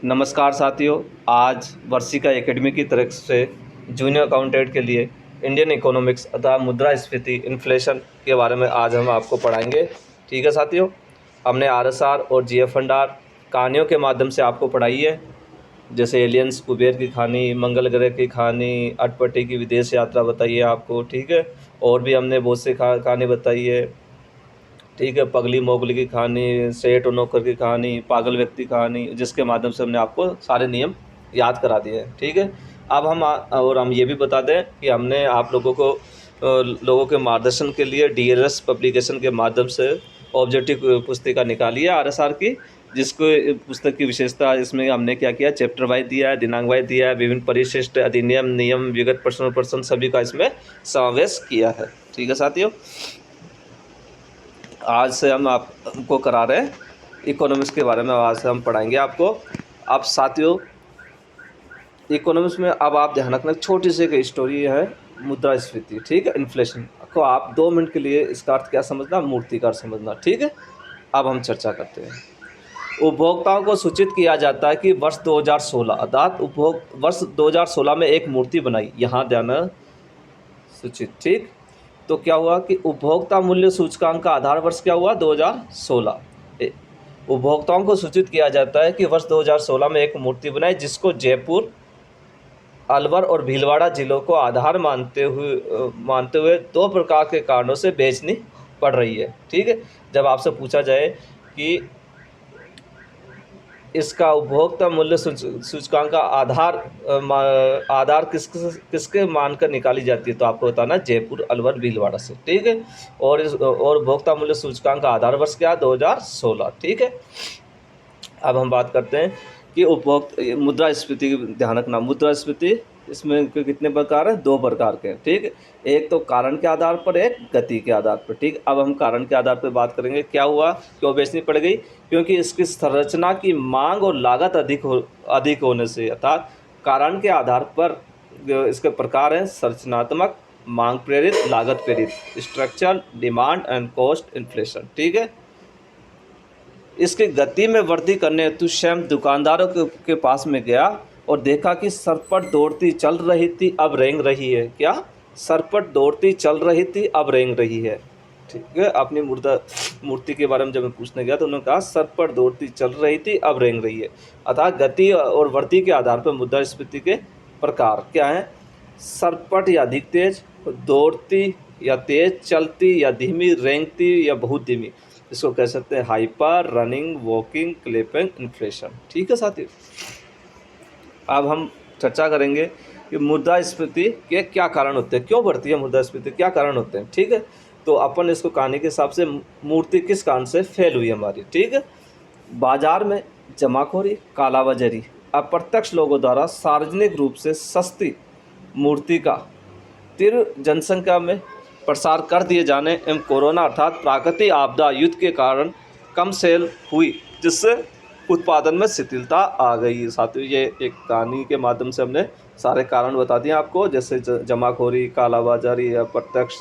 नमस्कार साथियों। आज वर्षिका एकेडमी की तरफ से जूनियर अकाउंटेंट के लिए इंडियन इकोनॉमिक्स अर्थात मुद्रास्फीति इन्फ्लेशन के बारे में आज हम आपको पढ़ाएंगे। ठीक है साथियों, हमने आरएसआर और जीएफ फंडार कहानियों के माध्यम से आपको पढ़ाई है, जैसे एलियंस, कुबेर की कहानी, मंगल ग्रह की कहानी, अटपटी की विदेश यात्रा बताई है आपको। ठीक है, और भी हमने बहुत सी कहानी बताई है। ठीक है, पगली मोगली की कहानी, सेठ और नौकर की कहानी, पागल व्यक्ति कहानी, जिसके माध्यम से हमने आपको सारे नियम याद करा दिए हैं। ठीक है, अब हम ये भी बता दें कि हमने आप लोगों को लोगों के मार्गदर्शन के लिए डीएलएस पब्लिकेशन के माध्यम से ऑब्जेक्टिव पुस्तिका निकाली है आरएसआर की, जिसको पुस्तक की विशेषता इसमें हमने क्या किया, चैप्टर वाइज दिया है, दिनांक वाइज दिया है, विभिन्न परिशिष्ट, अधिनियम, नियम, विगत प्रश्न सभी का इसमें समावेश किया है। ठीक है साथियों, आज से हम आपको करा रहे हैं इकोनॉमिक्स के बारे में। आज से हम पढ़ाएंगे आपको। अब साथियों, इकोनॉमिक्स में अब आप ध्यान रखना, छोटी सी एक स्टोरी है, मुद्रास्फीति। ठीक है, इन्फ्लेशन को आप 2 मिनट के लिए इसका अर्थ क्या समझना, मूर्तिकार समझना। ठीक है, अब हम चर्चा करते हैं। उपभोक्ताओं को सूचित किया जाता है कि वर्ष 2016 अर्थात वर्ष 2016 में एक मूर्ति बनाई, यहाँ ध्यान सूचित। ठीक, तो क्या हुआ कि उपभोक्ता मूल्य सूचकांक का आधार वर्ष क्या हुआ, 2016। उपभोक्ताओं को सूचित किया जाता है कि वर्ष 2016 में एक मूर्ति बनाई जिसको जयपुर, अलवर और भीलवाड़ा जिलों को आधार मानते हुए 2 प्रकार के कारणों से बेचनी पड़ रही है। ठीक है, जब आपसे पूछा जाए कि इसका उपभोक्ता मूल्य सूचकांक का आधार किसके मानकर निकाली जाती है, तो आपको बताना जयपुर, अलवर, भीलवाड़ा से। ठीक है, और उपभोक्ता मूल्य सूचकांक का आधार वर्ष क्या, 2016। ठीक है, अब हम बात करते हैं कि मुद्रास्फीति की ध्यान रखना। मुद्रास्फीति इसमें कितने प्रकार हैं, 2 प्रकार के। ठीक है, एक तो कारण के आधार पर, एक गति के आधार पर। ठीक, अब हम कारण के आधार पर बात करेंगे। क्या हुआ, क्यों बेचनी पड़ गई, क्योंकि इसकी संरचना की मांग और लागत अधिक होने से। अर्थात कारण के आधार पर इसके प्रकार हैं, संरचनात्मक, मांग प्रेरित, लागत प्रेरित, structure, demand and cost inflation. ठीक है, इसकी गति में वृद्धि करने हेतु स्वयं दुकानदारों के पास में गया और देखा कि सरपट दौड़ती चल रही थी, अब रेंग रही है। क्या, सरपट दौड़ती चल रही थी, अब रेंग रही है। ठीक है, अपनी मूर्ति के बारे में जब मैं पूछने गया तो उन्होंने कहा सरपट दौड़ती चल रही थी, अब रेंग रही है। अर्थात गति और वृद्धि के आधार पर मुद्रास्फीति के प्रकार क्या हैं, सरपट या अधिक तेज, दौड़ती या तेज, चलती या धीमी, रेंगती या बहुत धीमी। इसको कह सकते हैं hyper, running, walking, clapping, inflation. ठीक है साथियों, अब हम चर्चा करेंगे कि मुद्रास्फीति के क्या कारण होते हैं, क्यों बढ़ती है मुद्रास्फीति, क्या कारण होते हैं। ठीक है, तो अपन इसको कहानी के हिसाब से, मूर्ति किस कारण से फेल हुई हमारी। ठीक है, बाजार में जमाखोरी, कालाबाजारी, अप्रत्यक्ष लोगों द्वारा सार्वजनिक रूप से सस्ती मूर्ति का तीव्र जनसंख्या में प्रसार कर दिए जाने एवं कोरोना अर्थात प्राकृतिक आपदा युद्ध के कारण कम सेल हुई, जिससे उत्पादन में शिथिलता आ गई। साथियों, ये एक कहानी के माध्यम से हमने सारे कारण बता दिए आपको, जैसे जमाखोरी, कालाबाजारी, अप्रत्यक्ष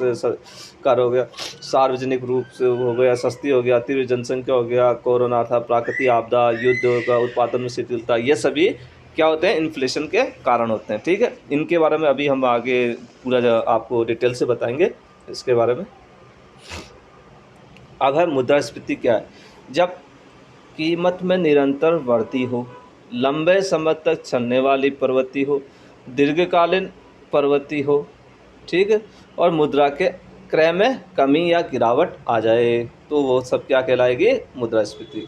कर हो गया, सार्वजनिक रूप से हो गया, सस्ती हो गया, तीव्र जनसंख्या हो गया, कोरोना अर्थात प्राकृतिक आपदा, युद्ध का, उत्पादन में शिथिलता, ये सभी क्या होते हैं, इन्फ्लेशन के कारण होते हैं। ठीक है, इनके बारे में अभी हम आगे पूरा आपको डिटेल से बताएंगे इसके बारे में। अब है मुद्रास्फीति क्या है, जब कीमत में निरंतर वृद्धि हो, लंबे समय तक चलने वाली प्रवृत्ति हो, दीर्घकालीन प्रवृत्ति हो। ठीक है, और मुद्रा के क्रय में कमी या गिरावट आ जाए, तो वो सब क्या कहलाएगी, मुद्रास्फीति।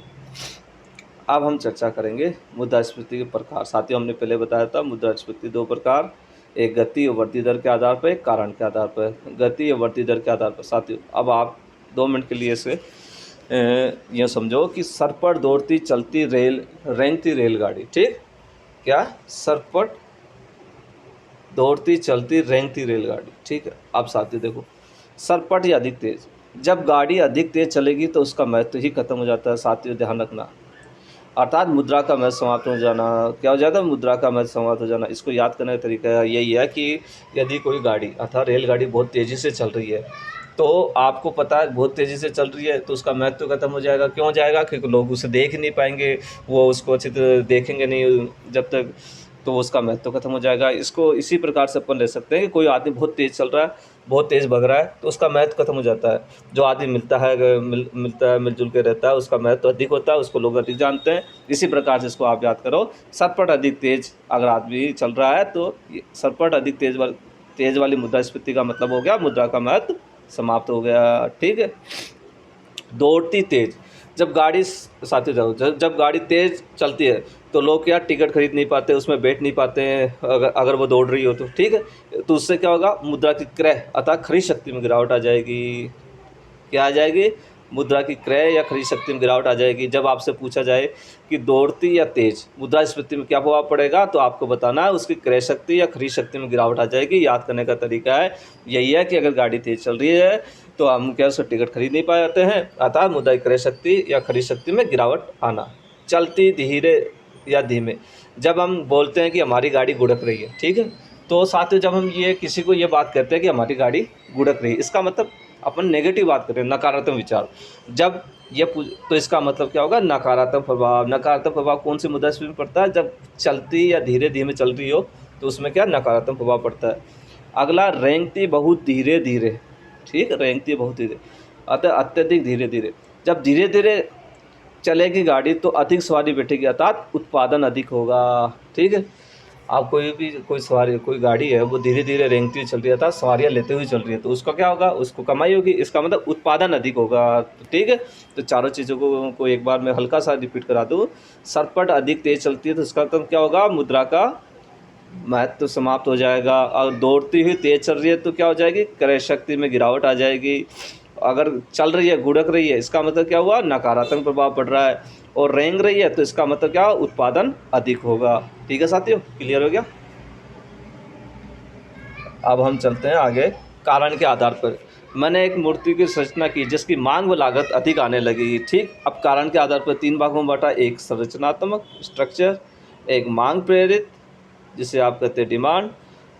अब हम चर्चा करेंगे मुद्रास्फीति के प्रकार। साथियों, हमने पहले बताया था मुद्रास्फीति 2 प्रकार, एक गति और वृद्धि दर के आधार पर, एक कारण के आधार पर। गति और वृद्धि दर के आधार पर साथियों, अब आप 2 मिनट के लिए इसे यह समझो कि सरपट दौड़ती चलती रेंगती रेलगाड़ी। ठीक, क्या, सरपट दौड़ती चलती रेंगती रेलगाड़ी। ठीक है, अब साथियों देखो, सरपट या अधिक तेज, जब गाड़ी अधिक तेज चलेगी तो उसका महत्व ही खत्म हो जाता है। साथियों ध्यान रखना, अर्थात मुद्रा का महत्व समाप्त हो जाना। क्या हो जाता है, मुद्रा का महत्व समाप्त हो जाना। इसको याद करने का तरीका यही है कि यदि कोई गाड़ी अर्थात रेलगाड़ी बहुत तेज़ी से चल रही है तो आपको पता है बहुत तेज़ी से चल रही है तो उसका महत्व खत्म हो जाएगा। क्यों जाएगा? क्योंकि लोग उसे देख ही नहीं पाएंगे, वो उसको अच्छी तरह देखेंगे नहीं जब तक, तो उसका महत्व खत्म हो जाएगा। इसको इसी प्रकार से अपन ले सकते हैं कि कोई आदमी बहुत तेज़ चल रहा है, बहुत तेज़ भग रहा है, तो उसका महत्व खत्म हो जाता है। जो आदमी मिलता है मिलजुल के रहता है, उसका महत्व अधिक होता है, उसको लोग अधिक जानते हैं। इसी प्रकार से इसको आप याद करो, सरपट अधिक तेज अगर आदमी चल रहा है तो सरपट अधिक तेज वाली मुद्रास्फीति का मतलब हो गया मुद्रा का महत्व समाप्त हो गया। ठीक है। दौड़ती तेज, जब गाड़ी साथी जब गाड़ी तेज चलती है तो लोग क्या टिकट खरीद नहीं पाते, उसमें बैठ नहीं पाते हैं अगर वो दौड़ रही हो तो। ठीक है। तो उससे क्या होगा? मुद्रा की क्रय अर्थात खरीद शक्ति में गिरावट आ जाएगी। क्या आ जाएगी? मुद्रा की क्रय या खरीद शक्ति में गिरावट आ जाएगी। जब आपसे पूछा जाए कि दौड़ती या तेज मुद्रास्फीति में क्या प्रभाव पड़ेगा, तो आपको बताना है उसकी क्रय शक्ति या खरीद शक्ति में गिरावट आ जाएगी। याद करने का तरीका है यही है कि अगर गाड़ी तेज चल रही है तो हम क्या उसका टिकट खरीद नहीं पाते हैं, अतः मुद्रा की क्रय शक्ति या खरीद शक्ति में गिरावट आना। चलती धीरे या धीमे, जब हम बोलते हैं कि हमारी गाड़ी गुड़क रही है, ठीक है, तो साथियों जब हम ये किसी को ये बात कहते हैं कि हमारी गाड़ी गुड़क रही है, इसका मतलब अपन नेगेटिव बात करें, नकारात्मक विचार। जब ये तो इसका मतलब क्या होगा? नकारात्मक प्रभाव। नकारात्मक प्रभाव कौन सी मुद्रास्फीति में पड़ता है? जब चलती या धीरे धीमे चल रही हो तो उसमें क्या नकारात्मक प्रभाव पड़ता है। अगला, रेंगती बहुत धीरे धीरे। ठीक, रेंगती बहुत धीरे अतः अत्यधिक धीरे धीरे। जब धीरे धीरे चलेगी गाड़ी तो अधिक सवारी बैठेगी अर्थात उत्पादन अधिक होगा। ठीक है। आप कोई गाड़ी है वो धीरे धीरे रेंगती हुई चल रही है अर्थात सवारियाँ लेते हुए चल रही है तो उसका क्या होगा? उसको कमाई होगी, इसका मतलब उत्पादन अधिक होगा। ठीक है। तो चारों चीज़ों को एक बार मैं हल्का सा रिपीट करा दूँ। सरपट अधिक तेज चलती है तो इसका मतलब क्या होगा? मुद्रा का महत्व समाप्त हो जाएगा। और दौड़ती हुई तेज चल रही है तो क्या हो जाएगी? क्रय शक्ति में गिरावट आ जाएगी। अगर चल रही है, गुड़क रही है, इसका मतलब क्या हुआ? नकारात्मक प्रभाव पड़ रहा है। और रेंग रही है तो इसका मतलब क्या? उत्पादन अधिक होगा। ठीक है साथियों, क्लियर हो गया? अब हम चलते हैं आगे। कारण के आधार पर मैंने एक मूर्ति की संरचना की जिसकी मांग व लागत अधिक आने लगी। ठीक, अब कारण के आधार पर 3 भागों में बांटा, एक संरचनात्मक स्ट्रक्चर, एक मांग प्रेरित जिसे आप कहते हैं डिमांड,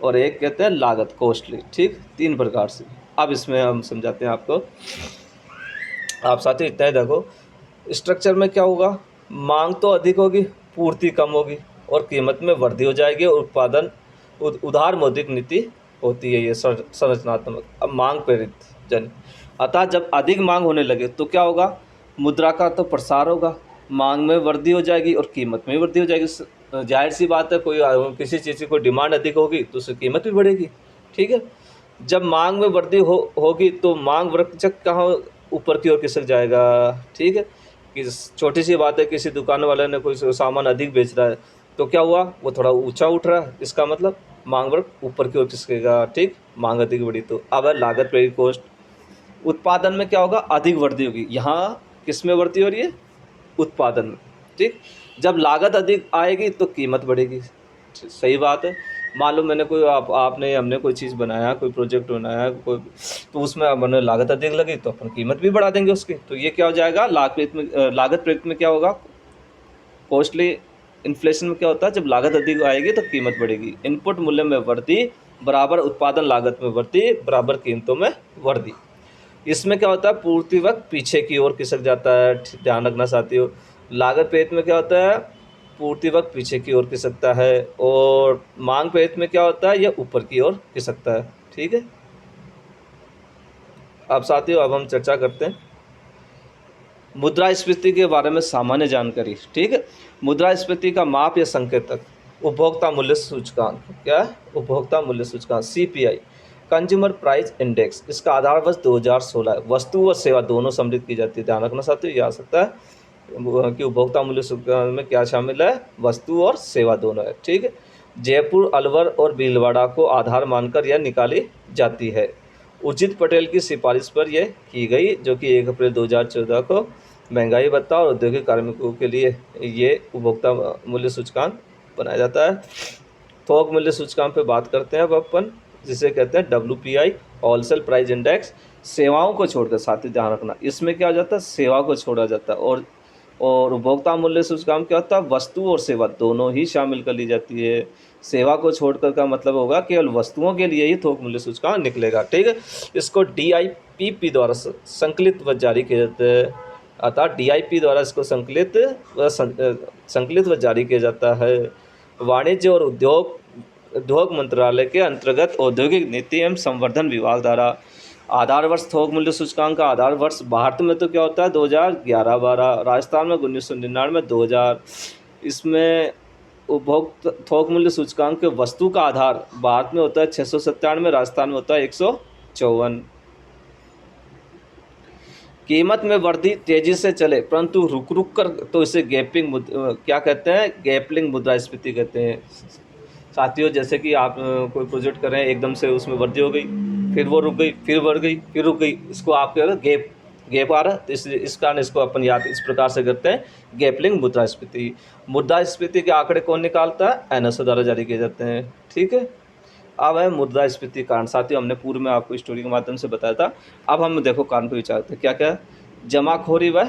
और एक कहते हैं लागत कॉस्टली। ठीक, 3 प्रकार से। अब इसमें हम समझाते हैं आपको। आप साथियों इतना ही देखो, स्ट्रक्चर में क्या होगा? मांग तो अधिक होगी, पूर्ति कम होगी और कीमत में वृद्धि हो जाएगी और उत्पादन उधार मौद्रिक नीति होती है ये संरचनात्मक। अब मांग प्रेरित जन, अतः जब अधिक मांग होने लगे तो क्या होगा? मुद्रा का तो प्रसार होगा, मांग में वृद्धि हो जाएगी और कीमत में वृद्धि हो जाएगी। जाहिर सी बात है, कोई किसी चीज़ की कोई डिमांड अधिक होगी तो उसकी कीमत भी बढ़ेगी। ठीक है। जब मांग में वृद्धि होगी तो मांग वृक्षक कहाँ ऊपर की ओर खिसक जाएगा। ठीक है। कि छोटी सी बात है, किसी दुकान वाले ने कोई सामान अधिक बेच रहा है तो क्या हुआ? वो थोड़ा ऊंचा उठ रहा है, इसका मतलब मांग वर्ग ऊपर की ओर खिसकेगा। ठीक, मांग अधिक बढ़ी तो अब है लागत प्रेरित कॉस्ट। उत्पादन में क्या होगा? अधिक वृद्धि होगी। यहाँ किस में वृद्धि हो रही है? उत्पादन में। ठीक, जब लागत अधिक आएगी तो कीमत बढ़ेगी। सही बात है। मान लो मैंने कोई हमने कोई चीज़ बनाया, कोई प्रोजेक्ट बनाया, कोई, तो उसमें मैंने लागत अधिक लगी तो अपन कीमत भी बढ़ा देंगे उसकी। तो ये क्या हो जाएगा? लागत प्रेरित में क्या होगा? कॉस्टली इन्फ्लेशन में क्या होता है? जब लागत अधिक आएगी तो कीमत बढ़ेगी। इनपुट मूल्य में वृद्धि बराबर उत्पादन लागत में वृद्धि बराबर कीमतों में वृद्धि। इसमें क्या होता है? पूर्ति वक्त पीछे की ओर खिसक जाता है। ध्यान रखना साथियों। लागत प्रेरित में क्या होता है? पूर्ति वक्त पीछे की ओर खिसकता है। और मांग प्रेरित में क्या होता है? यह ऊपर की ओर खिसकता है। ठीक है। अब साथियों अब हम चर्चा करते हैं मुद्रास्फीति के बारे में सामान्य जानकारी। ठीक है। मुद्रास्फीति का माप या संकेतक उपभोक्ता मूल्य सूचकांक। क्या है? उपभोक्ता मूल्य सूचकांक, CPI, कंज्यूमर प्राइस इंडेक्स। इसका आधार वर्ष 2016 है। वस्तु और सेवा दोनों सम्मिलित की जाती है। ध्यान रखना साथियों, ये आ सकता है कि उपभोक्ता मूल्य सूचकांक में क्या शामिल है? वस्तु और सेवा दोनों है। ठीक है। जयपुर, अलवर और भीलवाड़ा को आधार मानकर यह निकाली जाती है। उर्जित पटेल की सिफारिश पर यह की गई, जो कि 1 अप्रैल 2014 को महंगाई भत्ता और औद्योगिक कार्मिकों के लिए ये उपभोक्ता मूल्य सूचकांक बनाया जाता है। थोक मूल्य सूचकांक पे बात करते हैं अब अपन, जिसे कहते हैं WPI, होलसेल प्राइस इंडेक्स। सेवाओं को छोड़कर, साथ ही ध्यान रखना, इसमें क्या हो जाता है? सेवा को छोड़ा जाता है। और और उपभोक्ता मूल्य सूचकांक क्या होता है, वस्तु और सेवा दोनों ही शामिल कर ली जाती है। सेवा को छोड़कर का मतलब होगा केवल वस्तुओं के लिए ही थोक मूल्य सूचकांक निकलेगा, ठीक है। इसको DIPP द्वारा संकलित व जारी किया जाता है, अर्थात DIP द्वारा इसको संकलित व जारी किया जाता है। वाणिज्य और उद्योग मंत्रालय के अंतर्गत औद्योगिक नीति एवं संवर्धन विभाग द्वारा आधार वर्ष थोक मूल्य सूचकांक का आधार वर्ष भारत में तो क्या होता है 2011-12, राजस्थान में 1999 2000। इसमें उपभोक्ता थोक मूल्य सूचकांक के वस्तु का आधार भारत में होता है 697, राजस्थान में होता है 154। कीमत में वृद्धि तेजी से चले परंतु रुक रुक कर, तो इसे क्या कहते हैं, गैपलिंग मुद्रास्फीति कहते हैं। साथियों, जैसे कि आप कोई प्रोजेक्ट कर रहे हैं, एकदम से उसमें वृद्धि हो गई, फिर वो रुक गई, फिर बढ़ गई, फिर रुक गई, इसको आप कह रहे हैं गैप आ रहा है। तो इस कारण इसको अपन याद इस प्रकार से करते हैं, गैपलिंग मुद्रास्फीति। मुद्रास्फीति के आंकड़े कौन निकालता है, NSO द्वारा जारी किए जाते हैं, ठीक है। अब है मुद्रास्फीति कारण। साथियों, हमने पूर्व में आपको स्टोरी के माध्यम से बताया था। अब हम देखो कारण पर विचारते हैं, क्या क्या, जमाखोरी व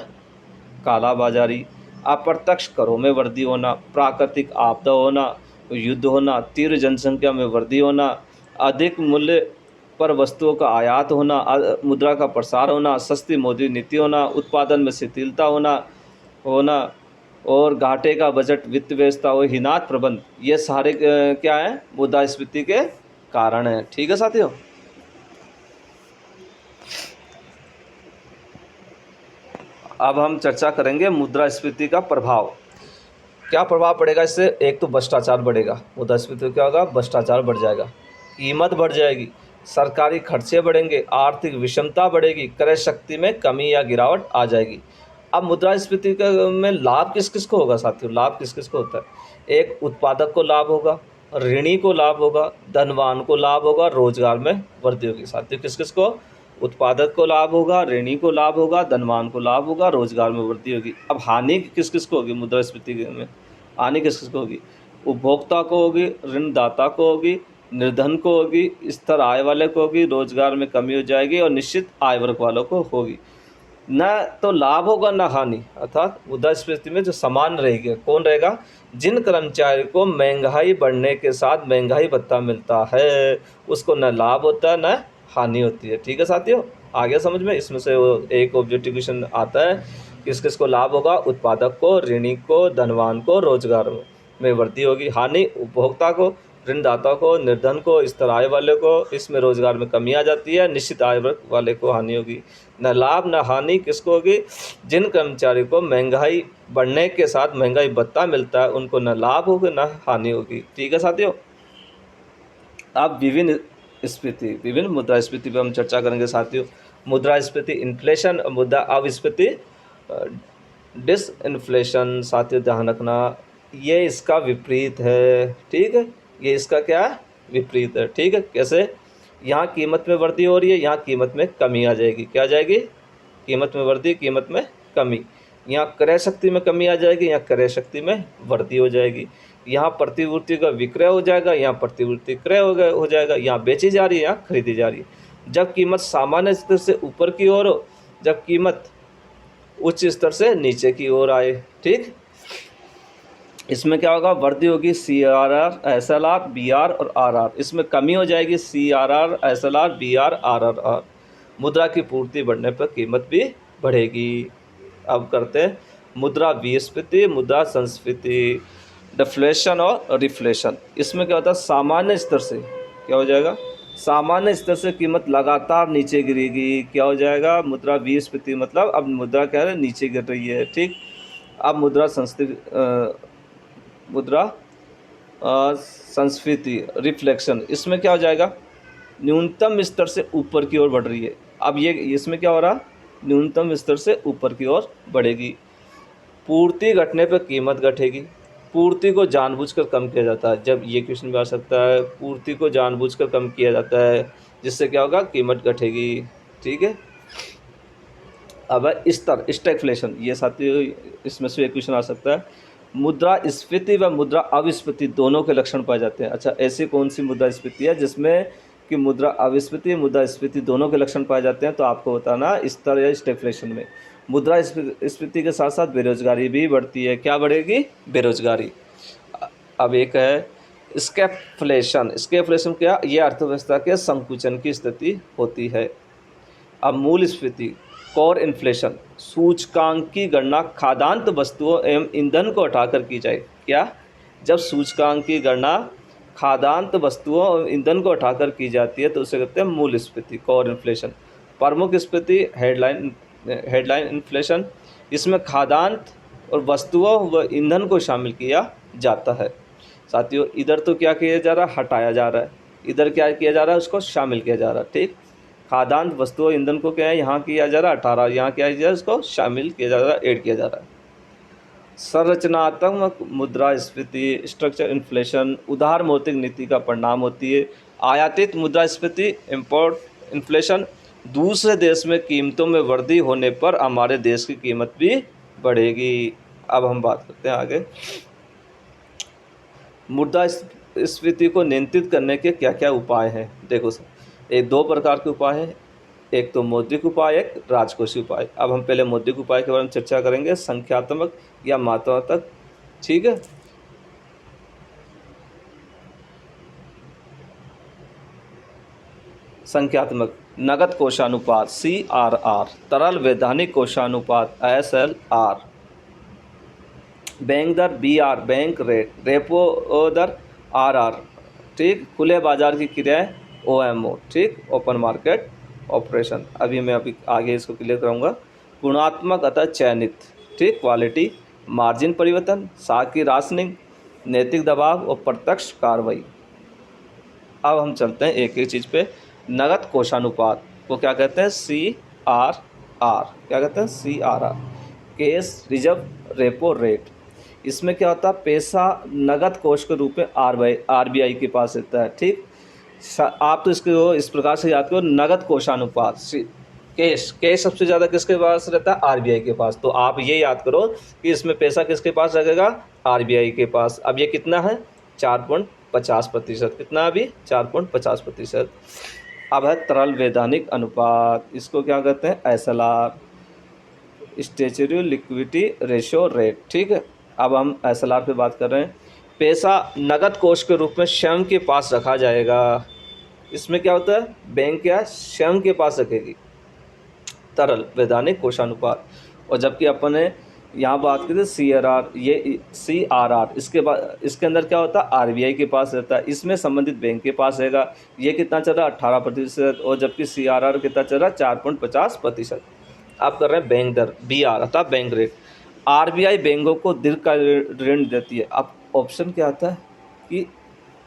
कालाबाजारी, अप्रत्यक्ष करों में वृद्धि होना, प्राकृतिक आपदा होना, युद्ध होना, तीव्र जनसंख्या में वृद्धि होना, अधिक मूल्य पर वस्तुओं का आयात होना, मुद्रा का प्रसार होना, सस्ती मौद्रिक नीति होना, उत्पादन में शिथिलता होना और घाटे का बजट, वित्त व्यवस्था और हीनात प्रबंध, ये सारे क्या है, मुद्रास्फीति के कारण है, ठीक है साथियों। अब हम चर्चा करेंगे मुद्रास्फीति का प्रभाव। क्या प्रभाव पड़ेगा इससे, एक तो भ्रष्टाचार बढ़ेगा। मुद्रास्फीति क्या होगा, भ्रष्टाचार बढ़ जाएगा, कीमत बढ़ जाएगी, सरकारी खर्चे बढ़ेंगे, आर्थिक विषमता बढ़ेगी, क्रय शक्ति में कमी या गिरावट आ जाएगी। अब मुद्रास्फीति में लाभ किस किस को होगा साथियों, लाभ किस किस को होता है, एक उत्पादक को लाभ होगा, ऋणी को लाभ होगा, धनवान को लाभ होगा, रोजगार में वृद्धि होगी। साथियों, किस किस को, उत्पादक को लाभ होगा, ऋणी को लाभ होगा, धनवान को लाभ होगा, रोजगार में वृद्धि होगी। अब हानि किस किस को होगी, मुद्रास्फीति में हानि किस किस को होगी, उपभोक्ता को होगी, ऋणदाता को होगी, निर्धन को होगी, स्तर आय वाले को होगी, रोजगार में कमी हो जाएगी और निश्चित आय वर्ग वालों को होगी। न तो लाभ होगा न हानि, अर्थात मुद्रास्फीति में जो समान रहेगी, कौन रहेगा, जिन कर्मचारी को महंगाई बढ़ने के साथ महंगाई भत्ता मिलता है उसको न लाभ होता है न हानि होती है, ठीक है साथियों। आगे समझ में, इसमें से एक ऑब्जेक्टिव क्वेश्चन आता है, किस किस को लाभ होगा, उत्पादक को, ऋणी को, धनवान को, रोजगार में वृद्धि होगी, हानि उपभोक्ता को, ऋणदाता को, निर्धन को, स्तर आय वाले को, इसमें रोजगार में कमी आ जाती है, निश्चित आय वर्ग वाले को हानि होगी। न लाभ न हानि किसको होगी, जिन कर्मचारी को महंगाई बढ़ने के साथ महंगाई भत्ता मिलता है उनको न लाभ होगा न हानि होगी, ठीक है साथियों। अब विभिन्न मुद्रास्फीति पर हम चर्चा करेंगे साथियों। मुद्रास्फीति इन्फ्लेशन, मुद्रा अपस्फीति डिसइन्फ्लेशन। साथियों ध्यान रखना, ये इसका विपरीत है, ठीक है, ये इसका क्या है, विपरीत है, ठीक है। कैसे, यहाँ कीमत में वृद्धि हो रही है, यहाँ कीमत में कमी आ जाएगी, क्या आ जाएगी, कीमत में वृद्धि, कीमत में कमी। यहाँ क्रय शक्ति में कमी आ जाएगी, यहाँ क्रय शक्ति में वृद्धि हो जाएगी। यहाँ प्रतिपूर्ति का विक्रय हो जाएगा, यहाँ प्रतिपूर्ति क्रय हो जाएगा। यहाँ बेची जा रही है, यहाँ खरीदी जा रही है। जब कीमत सामान्य स्तर से ऊपर की ओर हो, जब कीमत उच्च स्तर से नीचे की ओर आए, ठीक, इसमें क्या होगा, वृद्धि होगी CRR, SLR, BR और RR। इसमें कमी हो जाएगी CRR, SLR, BR, RRR। मुद्रा की पूर्ति बढ़ने पर कीमत भी बढ़ेगी। अब करते हैं मुद्रा विस्फीति, मुद्रा संस्फीति, डिफ्लेशन और रिफ्लेशन। इसमें क्या होता है, सामान्य स्तर से क्या हो जाएगा, सामान्य स्तर से कीमत लगातार नीचे गिरेगी, क्या हो जाएगा, मुद्रा विस्फीति, मतलब अब मुद्रा क्या है, नीचे गिर रही है, ठीक। अब मुद्रा संस्फीति रिफ्लेक्शन, इसमें क्या हो जाएगा, न्यूनतम स्तर से ऊपर की ओर बढ़ रही है। अब ये इसमें क्या हो रहा, न्यूनतम स्तर से ऊपर की ओर बढ़ेगी। पूर्ति घटने पर कीमत घटेगी। पूर्ति को जानबूझकर कम किया जाता है, जब ये क्वेश्चन भी आ सकता है, पूर्ति को जानबूझकर कम किया जाता है, जिससे क्या होगा, कीमत घटेगी, ठीक है। अब स्टैगफ्लेशन, ये साथियों इसमें से एक क्वेश्चन आ सकता है। मुद्रा स्फीति व मुद्रा अविस्फीति दोनों के लक्षण पाए जाते हैं। अच्छा, ऐसी कौन सी मुद्रा स्फीति है जिसमें कि मुद्रा अविस्फीति, मुद्रा स्फीति दोनों के लक्षण पाए जाते हैं, तो आपको बताना स्तर या स्टैगफ्लेशन में। मुद्रास्फीति के साथ साथ बेरोजगारी भी बढ़ती है। क्या बढ़ेगी? बेरोजगारी। अब एक है स्कैफलेशन। स्कैफलेशन क्या? ये अर्थव्यवस्था के संकुचन की स्थिति होती है। अब मूल्यस्फीति, कोर इन्फ्लेशन, सूचकांक की गणना खाद्यान्न वस्तुओं एवं ईंधन को हटाकर की जाए। क्या? जब सूचकांक की गणना खाद्यान्न वस्तुओं और ईंधन को हटाकर की जाती है तो उसे कहते हैं मूल्यस्फीति, कोर इन्फ्लेशन। प्रमुख स्फीति हेडलाइन इन्फ्लेशन, इसमें खाद्यान्न और वस्तुओं व ईंधन को शामिल किया जाता है। साथियों, इधर तो क्या किया जा रहा है? हटाया जा रहा है। इधर क्या किया जा रहा है? उसको शामिल किया जा रहा है। ठीक, खाद्यान्न वस्तुओं ईंधन को क्या है यहाँ किया जा रहा है? 18, यहाँ क्या किया जा रहा है? इसको शामिल किया जा रहा है, ऐड किया जा रहा है। संरचनात्मक मुद्रास्फीति, स्ट्रक्चर इन्फ्लेशन, उदार मौद्रिक नीति का परिणाम होती है। आयातित मुद्रास्फीति, इम्पोर्ट इन्फ्लेशन, दूसरे देश में कीमतों में वृद्धि होने पर हमारे देश की कीमत भी बढ़ेगी। अब हम बात करते हैं आगे, मुद्रास्फीति को नियंत्रित करने के क्या क्या उपाय हैं। देखो सर, एक दो प्रकार के उपाय हैं, एक तो मौद्रिक उपाय, एक राजकोषीय उपाय। अब हम पहले मौद्रिक उपाय के बारे में चर्चा करेंगे, संख्यात्मक या मात्रात्मक। ठीक है, संख्यात्मक, नगद कोषानुपात CRR, तरल वैधानिक कोषानुपात SLR, बैंक दर BR, बैंक रेट, रेपो दर RR, ठीक, खुले बाजार की क्रियाएं OMO, ठीक, ओपन मार्केट ऑपरेशन। अभी मैं आगे इसको क्लियर कराऊंगा। गुणात्मक अतः चयनित, ठीक, क्वालिटी, मार्जिन परिवर्तन, साख की राशनिंग, नैतिक दबाव और प्रत्यक्ष कार्रवाई। अब हम चलते हैं एक एक चीज़ पे। नगद कोषानुपात को क्या कहते हैं? CRR। क्या कहते हैं? CRR, cash reserve repo rate. इसमें क्या होता है? पैसा नगद कोष के रूप में RBI के पास रहता है। ठीक, आप तो इसको इस प्रकार से याद करो, नगद कोषानुपात, कैश सबसे ज़्यादा किसके पास रहता है? RBI के पास। तो आप ये याद करो कि इसमें पैसा किसके पास रहेगा? RBI के पास। अब ये कितना है? 4.50%। कितना? अभी 4.50%। अब है तरल वैधानिक अनुपात, इसको क्या कहते हैं? SLR, statutory liquidity ratio rate. ठीक है, अब हम SLR पे बात कर रहे हैं। पैसा नगद कोष के रूप में स्वयं के पास रखा जाएगा। इसमें क्या होता है? बैंक क्या स्वयं के पास रखेगी, तरल वैधानिक कोषानुपात। और जबकि अपन ने यहाँ बात की थी CRR, ये CRR, इसके बाद इसके अंदर क्या होता है? RBI के पास रहता है, इसमें संबंधित बैंक के पास रहेगा। ये कितना चल रहा है? 18%। और जबकि CRR कितना चल रहा है? 4.50%। आप कर रहे हैं बैंक दर BR, अर्थात बैंक रेट। RBI बैंकों को दीर्घकालीन ऋण देती है। अब ऑप्शन क्या आता है कि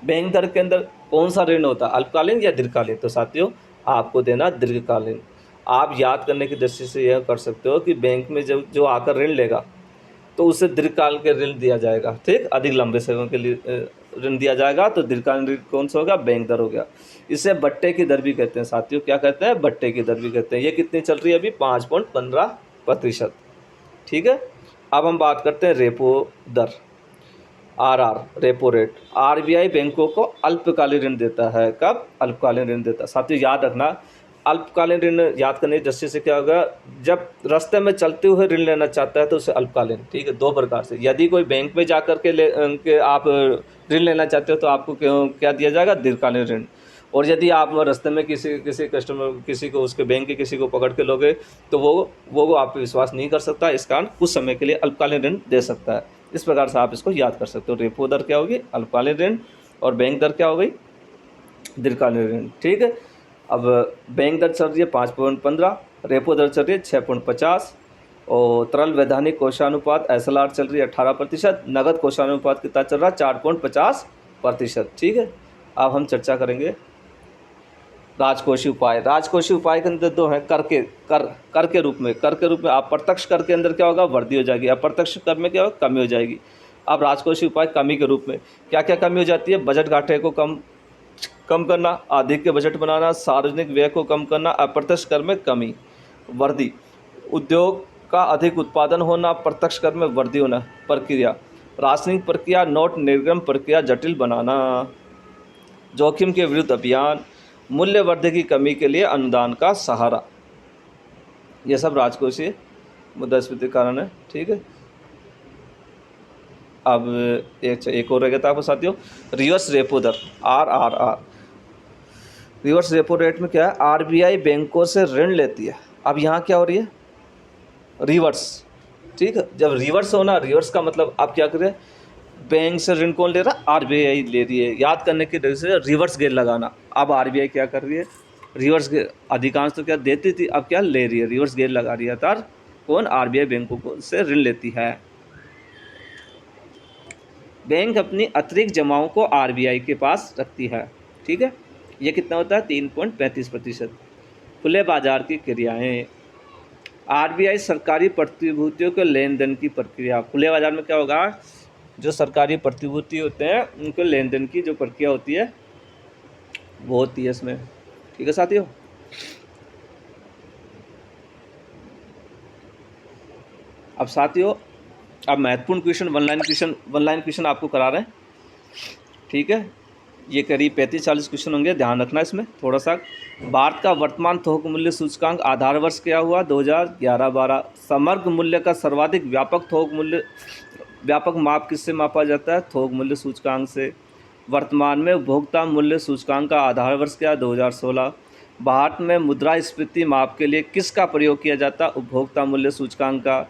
बैंक दर के अंदर कौन सा ऋण होता है, अल्पकालीन या दीर्घकालीन? तो साथियों, आपको देना दीर्घकालीन। आप याद करने की दृष्टि से यह कर सकते हो कि बैंक में जब जो आकर ऋण लेगा तो उसे दीर्घकाल के ऋण दिया जाएगा। ठीक, अधिक लंबे समय के लिए ऋण दिया जाएगा, तो दीर्घकालीन ऋण कौन सा होगा? बैंक दर हो गया। इसे बट्टे की दर भी कहते हैं साथियों। क्या कहते हैं? बट्टे की दर भी कहते हैं। ये कितनी चल रही है अभी? 5.15%। ठीक है, अब हम बात करते हैं रेपो दर, RR, रेपो रेट। RBI बैंकों को अल्पकालीन ऋण देता है। कब? अल्पकालीन ऋण देता है। साथियों याद रखना, अल्पकालीन ऋण याद करने की दृष्टि से क्या होगा? जब रास्ते में चलते हुए ऋण लेना चाहता है तो उसे अल्पकालीन। ठीक है, दो प्रकार से। यदि कोई बैंक में जा कर के आप ऋण लेना चाहते हो तो आपको क्या दिया जाएगा? दीर्घकालीन ऋण। और यदि आप रास्ते में किसी कस्टमर, किसी को, उसके बैंक के किसी को पकड़ के लोगे तो वो आप पे विश्वास नहीं कर सकता, इस कारण कुछ समय के लिए अल्पकालीन ऋण दे सकता है। इस प्रकार से आप इसको याद कर सकते हो। रेपो दर क्या होगी? अल्पकालीन ऋण। और बैंक दर क्या हो गई? दीर्घकालीन ऋण। ठीक है, अब बैंक दर चल रही है 5.15, रेपो दर चल रही है 6.50, और तरल वैधानिक कोषानुपात SLR चल रही है 18%, नगद कोषानुपात कितना चल रहा है? 4.50%। ठीक है, अब हम चर्चा करेंगे राजकोषीय उपाय। राजकोषीय उपाय के अंदर दो हैं, कर के रूप में। कर के रूप में अप्रत्यक्ष कर के अंदर क्या होगा? वृद्धि हो जाएगी। अप्रत्यक्ष कर में क्या होगा? कमी हो जाएगी। अब राजकोषीय उपाय कमी के रूप में क्या क्या कमी हो जाती है? बजट घाटे को कम करना, अधिक के बजट बनाना, सार्वजनिक व्यय को कम करना, अप्रत्यक्ष कर में कमी। वृद्धि, उद्योग का अधिक उत्पादन होना, प्रत्यक्ष कर में वृद्धि होना। प्रक्रिया, राशनिंग प्रक्रिया, नोट निर्गम प्रक्रिया जटिल बनाना। जोखिम के विरुद्ध अभियान, मूल्य वृद्धि की कमी के लिए अनुदान का सहारा। ये सब राजकोषीय मुद्रास्फीति के कारण है, ठीक है। अब एक और रह गया था आपको साथियों, रिवर्स रेपो दर, RRR। रिवर्स रेपो रेट में क्या है, RBI बैंकों से ऋण लेती है। अब यहाँ क्या हो रही है, रिवर्स, ठीक है। जब रिवर्स होना, रिवर्स का मतलब आप क्या करें, बैंक से ऋण कौन ले रहा है, RBI ले रही है। याद करने की वजह से रिवर्स गेयर लगाना। अब RBI क्या कर रही है, रिवर्स गेयर, अधिकांश तो क्या देती थी, अब क्या ले रही है, रिवर्स गेयर लगा रही है। तार कौन, RBI बैंकों को से ऋण लेती है। बैंक अपनी अतिरिक्त जमाओं को RBI के पास रखती है, ठीक है। ये कितना होता है, 3.35%। खुले बाजार की क्रियाएं, RBI सरकारी प्रतिभूतियों के लेन देन की प्रक्रिया। खुले बाजार में क्या होगा, जो सरकारी प्रतिभूति होते हैं उनके लेन देन की जो प्रक्रिया होती है वो होती है इसमें, ठीक है साथियों। अब साथियों, अब महत्वपूर्ण क्वेश्चन, वन लाइन क्वेश्चन आपको करा रहे हैं, ठीक है। ये करीब 35-40 क्वेश्चन होंगे, ध्यान रखना इसमें थोड़ा सा। भारत का वर्तमान थोक मूल्य सूचकांक आधार वर्ष क्या हुआ, 2011-12। समग्र मूल्य का सर्वाधिक व्यापक थोक मूल्य, व्यापक माप किससे मापा जाता है, थोक मूल्य सूचकांक से। वर्तमान में उपभोक्ता मूल्य सूचकांक का आधार वर्ष क्या है, 2016। भारत में मुद्रास्फीति माप के लिए किसका प्रयोग किया जाता है, उपभोक्ता मूल्य सूचकांक का।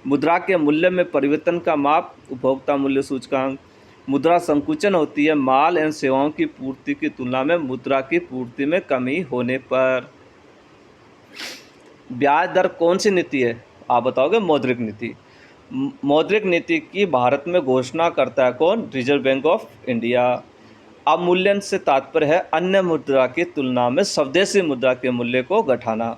मुद्रा के मूल्य में परिवर्तन का माप, उपभोक्ता मूल्य सूचकांक। मुद्रा संकुचन होती है माल एवं सेवाओं की पूर्ति की तुलना में मुद्रा की पूर्ति में कमी होने पर। ब्याज दर कौन सी नीति है, आप बताओगे, मौद्रिक नीति। मौद्रिक नीति की भारत में घोषणा करता है कौन, रिजर्व बैंक ऑफ इंडिया। अवमूल्यन से तात्पर्य है अन्य मुद्रा की तुलना में स्वदेशी मुद्रा के मूल्य को घटाना।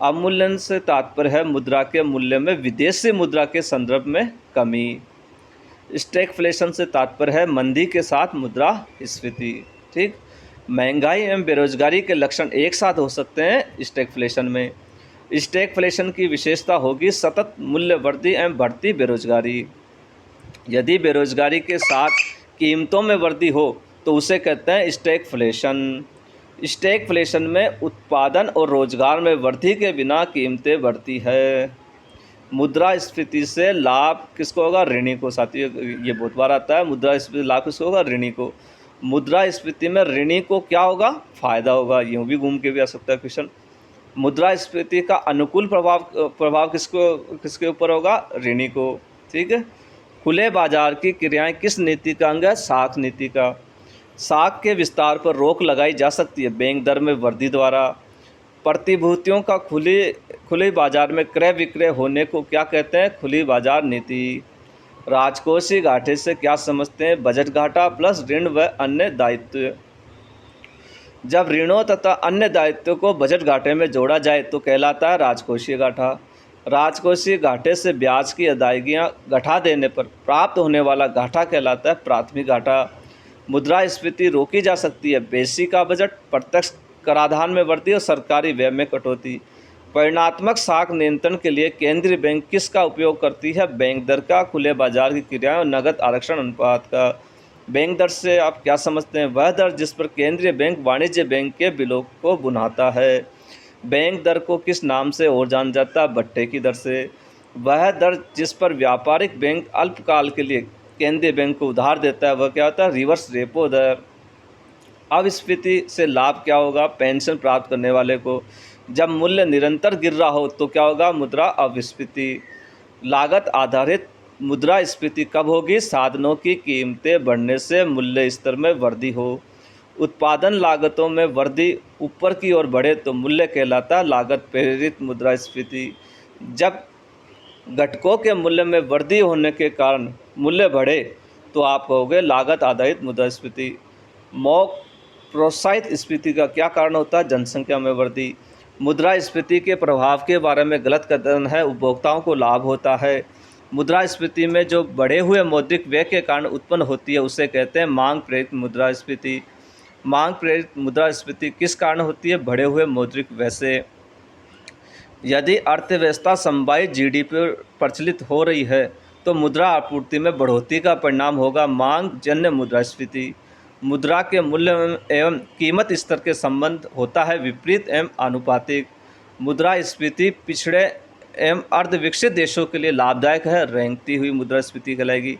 अवमूल्यन से तात्पर्य है मुद्रा के मूल्य में विदेशी मुद्रा के संदर्भ में कमी। स्टैगफ्लेशन से तात्पर्य है मंदी के साथ मुद्रास्फीति, ठीक। महंगाई एवं बेरोजगारी के लक्षण एक साथ हो सकते हैं स्टैगफ्लेशन में। स्टैगफ्लेशन की विशेषता होगी सतत मूल्य वृद्धि एवं बढ़ती बेरोजगारी। यदि बेरोजगारी के साथ कीमतों में वृद्धि हो तो उसे कहते हैं स्टैगफ्लेशन। स्टैगफ्लेशन में उत्पादन और रोजगार में वृद्धि के बिना कीमतें बढ़ती है। मुद्रास्फीति से लाभ किसको होगा, ऋणी को। साथियों ये बहुत बार आता है, मुद्रास्फीति लाभ किसको होगा, ऋणी को। मुद्रास्फीति में ऋणी को क्या होगा, फायदा होगा। यूँ भी घूम के भी आ सकता है क्वेश्चन। मुद्रास्फीति का अनुकूल प्रभाव किसके ऊपर होगा, ऋणी को, ठीक है। खुले बाजार की क्रियाएं किस नीति का अंग है, साख नीति का। साख के विस्तार पर रोक लगाई जा सकती है बैंक दर में वृद्धि द्वारा। प्रतिभूतियों का खुले बाजार में क्रय विक्रय होने को क्या कहते हैं, खुली बाजार नीति। राजकोषीय घाटे से क्या समझते हैं, बजट घाटा प्लस ऋण व अन्य दायित्व। जब ऋणों तथा अन्य दायित्वों को बजट घाटे में जोड़ा जाए तो कहलाता है राजकोषीय घाटा। राजकोषीय घाटे से ब्याज की अदायगियां घटा देने पर प्राप्त होने वाला घाटा कहलाता है प्राथमिक घाटा। मुद्रास्फीति रोकी जा सकती है बेसी का बजट, प्रत्यक्ष कराधान में वृद्धि और सरकारी व्यय में कटौती। परिणात्मक साख नियंत्रण के लिए केंद्रीय बैंक किसका उपयोग करती है, बैंक दर का, खुले बाजार की क्रियाएं और नगद आरक्षण अनुपात का। बैंक दर से आप क्या समझते हैं, वह दर जिस पर केंद्रीय बैंक वाणिज्य बैंक के बिलों को बुनाता है। बैंक दर को किस नाम से और जाना जाता है, भट्टे की दर से। वह दर जिस पर व्यापारिक बैंक अल्पकाल के लिए केंद्रीय बैंक को उधार देता है वह क्या होता है, रिवर्स रेपो दर। अविस्फीति से लाभ क्या होगा, पेंशन प्राप्त करने वाले को। जब मूल्य निरंतर गिर रहा हो तो क्या होगा, मुद्रा अविस्फीति। लागत आधारित मुद्रास्फीति कब होगी, साधनों की कीमतें बढ़ने से मूल्य स्तर में वृद्धि हो। उत्पादन लागतों में वृद्धि ऊपर की ओर बढ़े तो मूल्य कहलाता है लागत प्रेरित मुद्रास्फीति। जब घटकों के मूल्य में वृद्धि होने के कारण मूल्य बढ़े तो आप कहोगे लागत आधारित मुद्रास्फीति। मौक प्रोत्साहित स्फीति का क्या कारण होता है, जनसंख्या में वृद्धि। मुद्रास्फीति के प्रभाव के बारे में गलत कथन है, उपभोक्ताओं को लाभ होता है। मुद्रास्फीति में जो बढ़े हुए मौद्रिक व्यय के कारण उत्पन्न होती है उसे कहते हैं मांग प्रेरित मुद्रास्फीति। मांग प्रेरित मुद्रास्फीति किस कारण होती है, बढ़े हुए मौद्रिक व्यय से। यदि अर्थव्यवस्था समवायित GDP पर प्रचलित हो रही है तो मुद्रा आपूर्ति में बढ़ोतरी का परिणाम होगा मांग जन्य मुद्रास्फीति। मुद्रा के मूल्य एवं कीमत स्तर के संबंध होता है विपरीत एवं आनुपातिक। मुद्रास्फीति पिछड़े एवं अर्धविकसित देशों के लिए लाभदायक है, रेंगती हुई मुद्रास्फीति कहलाएगी।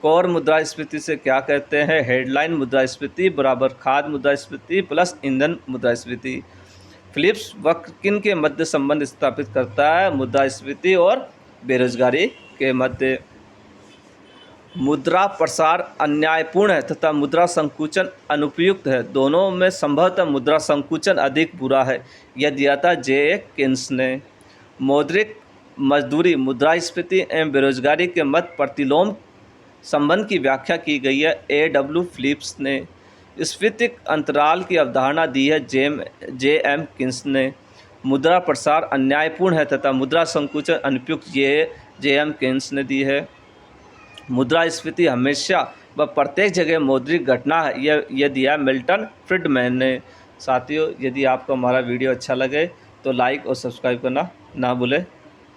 कोर मुद्रास्फीति से क्या कहते हैं? हेडलाइन मुद्रास्फीति बराबर खाद्य मुद्रास्फीति प्लस ईंधन मुद्रास्फीति। फिलिप्स वक्र किन के मध्य संबंध स्थापित करता है? मुद्रास्फीति और बेरोजगारी के मध्य। मुद्रा प्रसार अन्यायपूर्ण है तथा मुद्रा संकुचन अनुपयुक्त है, दोनों में संभवतः मुद्रा संकुचन अधिक बुरा है। यह दिया था जे किन्स ने। मौद्रिक मजदूरी मुद्रास्फीति एवं बेरोजगारी के मध्य प्रतिलोम संबंध की व्याख्या की गई है A.W. फिलिप्स ने। स्फीतिक अंतराल की अवधारणा दी है J.M. किन्स ने। मुद्रा प्रसार अन्यायपूर्ण है तथा मुद्रा संकुचन अनुपयुक्त, ये J.M. किन्स ने दी है। मुद्रास्फीति हमेशा व प्रत्येक जगह मौद्रिक घटना है, यह दिया मिल्टन फ्रीडमैन ने। साथियों, यदि आपको हमारा वीडियो अच्छा लगे तो लाइक और सब्सक्राइब करना ना भूलें।